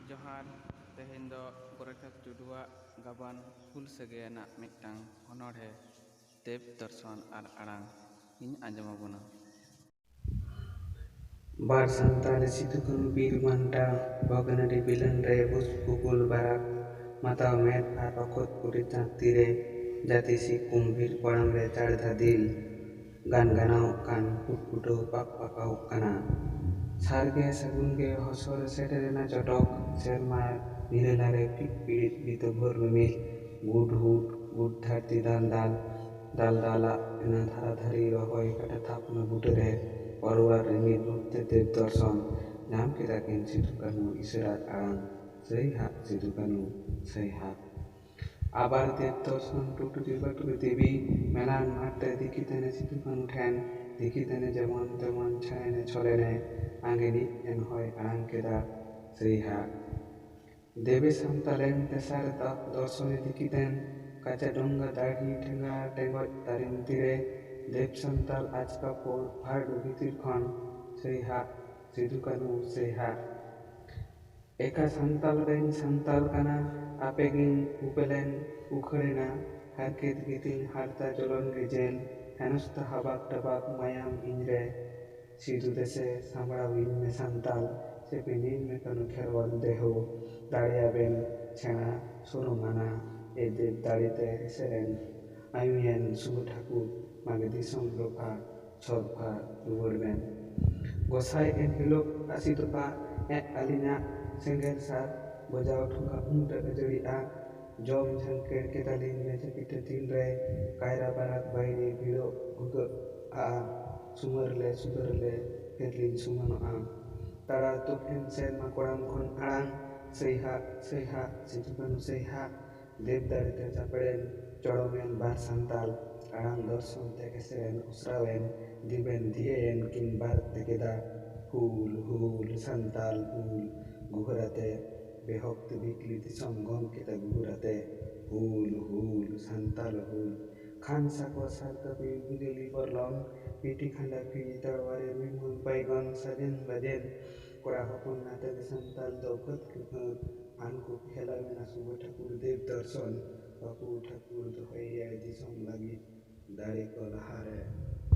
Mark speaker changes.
Speaker 1: ᱡᱚᱦᱟᱨ ᱛᱮᱦᱮᱧ ᱫᱚ ᱜᱳᱨᱟᱪᱟᱸᱫᱽ ᱴᱩᱰᱩᱣᱟᱜ ᱜᱟᱵᱟᱱ ᱦᱩᱞ ᱥᱟᱹᱜᱟᱹᱭᱟᱱᱟᱜ ᱢᱤᱫᱴᱟᱝ ᱚᱱᱚᱬᱦᱮ ᱫᱮᱵ ᱫᱚᱨᱥᱚᱱ ᱟᱨ ᱟᱲᱟᱝ ᱤᱧ ᱟᱸᱡᱚᱢ ᱟᱵᱚᱱᱟ।
Speaker 2: ᱵᱟᱨ ᱥᱟᱱᱛᱟᱲ ᱥᱤᱫᱩ ᱠᱟᱹᱱᱩ ᱵᱤᱨ ᱵᱟᱱᱴᱟ ᱵᱷᱚᱜᱽᱱᱟᱰᱤ ᱵᱤᱞᱟᱹᱱ ᱨᱮ ᱵᱩᱥᱯᱩᱜᱩᱞ ᱵᱟᱨᱟᱠ ᱢᱟᱛᱟᱣ ᱢᱮᱫ ᱟᱨ ᱚᱠᱚᱛ ᱜᱳᱨᱟᱪᱟᱸᱫᱽ ᱛᱤᱨᱮ ᱡᱟᱹᱛᱤ ᱥᱤ ᱠᱩᱢᱵᱷᱤᱨ ᱠᱚᱲᱟᱢ ᱨᱮ ᱪᱟᱲᱫᱟ ᱫᱤᱞ ᱜᱟᱱ ᱜᱟᱱᱟᱣᱚᱜ ᱠᱟᱱ ᱯᱩᱴᱯᱩᱴᱟᱹᱣ ᱯᱟᱠᱯᱟᱠᱟᱣᱚᱜ ᱠᱟᱱᱟ। ᱥᱟᱨᱜᱮ ᱥᱟᱹᱜᱩᱱ ᱜᱮ ᱦᱚᱥᱚᱨ ᱥᱮᱴᱮᱨᱮᱱᱟ ᱪᱚᱴᱚᱠ ᱥᱮᱨᱢᱟ ᱱᱤᱨᱟᱹᱞᱟᱨᱮ ᱯᱤᱲᱤᱡ ᱵᱤᱛᱟᱹ ᱵᱷᱳᱨ ᱨᱤᱢᱤᱞ ᱜᱩᱰ ᱦᱩᱰ ᱜᱩᱰ ᱫᱷᱟᱹᱨᱛᱤ ᱫᱟᱞ ᱫᱟᱞᱟᱜ ᱮᱱᱟ ᱫᱷᱟᱨᱟ ᱫᱷᱟᱨᱤ ᱨᱚᱦᱚᱭ ᱠᱟᱴᱟ ᱛᱷᱟᱯᱱᱟ ᱵᱩᱴᱟᱹᱨᱮ ᱯᱚᱨᱣᱟᱨ ᱨᱤᱢᱤᱞ ᱨᱩᱯᱛᱮ ᱫᱮᱵ ᱫᱚᱨᱥᱚᱱ ᱧᱟᱢ ᱠᱮᱫᱟ ᱠᱤᱱ ᱥᱤᱫᱩ ᱠᱟᱹᱱᱩ ᱤᱥᱟᱹᱨᱟᱜ ᱟᱲᱟᱝ ᱥᱟᱹᱭ ᱦᱟᱜ ᱥᱤᱫᱩ ᱠᱟᱹᱱᱩ ᱥᱟᱹᱭ ᱦᱟᱜ। আবার দেব দর্শন টুটুরি বাটুরি দেবী মেলার মাঠে দেখিতেনে সিধু কানু ঠেন দেখিতেনে যেমন তেমন ছাড়েনে ছলেনে আঙ্গেনিক এন হয় আড়াং কেদা সেই হাক দেবে সান্তালেন তেসার দর্শনে দেখিতেন কাঁচা ডোঙ্গা দাড়ি ঠেঙ্গা টেঙ্গজ তারিম তীরে দেব সান্তাল আজকা পর ভাড় ভিতির খন সেই হাক সিধু কানু সেই হাক ᱮᱠᱟ ᱥᱟᱱᱛᱟᱞ ᱨᱮᱧ ᱥᱟᱱᱛᱟᱞ ᱠᱟᱱᱟ ᱟᱯᱮᱜᱤᱧ ᱩᱯᱮᱞᱮᱱ ᱩᱠᱷᱟᱹᱲᱮᱱᱟ ᱦᱟᱨᱠᱮᱛ ᱜᱤᱛᱤᱧ ᱦᱟᱨᱛᱟ ᱡᱚᱞᱚᱱ ᱜᱮ ᱡᱮᱞ ᱦᱮᱱᱚᱥᱛᱟ ᱦᱟᱵᱟᱠ ᱴᱟᱵᱟᱠ ᱢᱟᱭᱟᱢ ᱤᱧᱨᱮ ᱥᱤᱫᱩ ᱫᱮᱥᱮ ᱥᱟᱢᱵᱲᱟᱣᱤᱧ ᱢᱮ ᱥᱟᱱᱛᱟᱞ ᱪᱮᱯᱮᱧᱤᱧ ᱢᱮ ᱠᱟᱱᱩ ᱠᱷᱮᱨᱣᱟᱞ ᱫᱮᱦᱳ ᱫᱟᱲᱮᱭᱟᱵᱮᱱ ᱥᱮᱬᱟ ᱥᱚᱨᱚᱢᱟᱱᱟ ᱮ ᱫᱮᱵ ᱫᱟᱲᱮᱛᱮ ᱥᱮᱨᱮᱧ ᱟᱭᱩᱭᱮᱱ ᱥᱩᱵᱟᱹ ᱴᱷᱟᱹᱠᱩᱨ ᱢᱟᱜᱮ ᱫᱤᱥᱚᱢ ᱨᱚᱯᱷᱟ ᱪᱷᱚᱨᱯᱷᱟ ᱨᱩᱣᱟᱹᱲ ᱵᱮᱱ ᱜᱚᱸᱥᱟᱭ ᱮᱱ ᱦᱤᱞᱳᱜ ᱟᱥᱤᱫᱚᱜᱼᱟ ᱟᱹᱞᱤᱧᱟᱜ ᱥᱮᱸᱜᱮᱞ ᱥᱟᱨ ᱵᱚᱡᱟᱣ ᱴᱷᱚᱸᱜᱟ ᱩᱱᱨᱮ ᱟᱹᱡᱟᱹᱲᱤᱜᱼᱟ ᱡᱚᱢ ᱡᱷᱟᱝᱠᱮᱲ ᱠᱮᱫᱟᱞᱤᱧ ᱢᱮᱡᱷᱟ ᱯᱤᱴᱷᱟᱹ ᱛᱤᱱᱨᱮ ᱠᱟᱭᱨᱟ ᱵᱟᱨᱟᱠ ᱵᱟᱭᱨᱤ ᱵᱷᱤᱲᱚᱜ ᱵᱷᱩᱜᱟᱹᱜᱼᱟ ᱥᱩᱢᱟᱹᱨᱞᱮ ᱥᱩᱫᱟᱹᱨᱞᱮ ᱯᱷᱮᱨᱞᱤᱧ ᱥᱩᱢᱟᱱᱚᱜᱼᱟ ᱛᱟᱲᱟ ᱛᱩᱯᱮᱱ ᱥᱮᱨᱢᱟ ᱠᱚᱲᱟᱢ ᱠᱷᱚᱱ ᱟᱲᱟᱝ ᱥᱟᱹᱭ ᱦᱟᱜ ᱥᱤᱫᱩ ᱠᱟᱹᱱᱩ ᱥᱟᱹᱭ ᱦᱟᱜ ᱫᱮᱵ ᱫᱟᱲᱮᱛᱮ ᱪᱟᱯᱮᱲᱮᱱ ᱪᱚᱲᱚᱢᱮᱱ ᱵᱟᱨ ᱥᱟᱱᱛᱟᱞ ᱟᱲᱟᱝ ᱫᱚᱨশন ᱛᱮ ᱮᱥᱮᱨᱮᱱ ᱩᱥᱨᱟᱣᱮᱱ ᱫᱤᱵᱮᱱ ᱫᱷᱤᱭᱟᱹᱭᱮᱱ ᱠᱤᱱ ᱵᱟᱨ ᱛᱮᱠᱮᱫᱟ ᱦᱩᱞ ᱦᱩᱞ ᱥᱟᱱᱛᱟᱞ ᱦᱩᱞ ᱜᱩᱦᱩᱨᱟᱛᱮ ᱵᱮᱦᱚᱠᱛ ᱵᱤᱠᱞᱤ ᱫᱤᱥᱚᱢ ᱜᱚᱢᱠᱮ ᱜᱩᱦᱩᱨᱟᱛᱮ ᱦᱩᱞ ᱦᱩᱞ ᱥᱟᱱᱛᱟᱞ ᱦᱩᱞ ᱠᱷᱟᱱ ᱥᱟᱠᱣᱟ ᱥᱟᱨᱠᱟᱯᱤ বিদেলি বরলম পিটি খান্ডা ফিরি তরবারে বিমল বাইগন সাজেন বাজেন কড়া হপন নাতে সান্তাল দৌকত কৃপর আনকু খেলাবেনা শুভ ঠাকুর দেব দর্শন বাপু ঠাকুর দোহাইয়া দিশম লাগি দাড়ি কলহারে।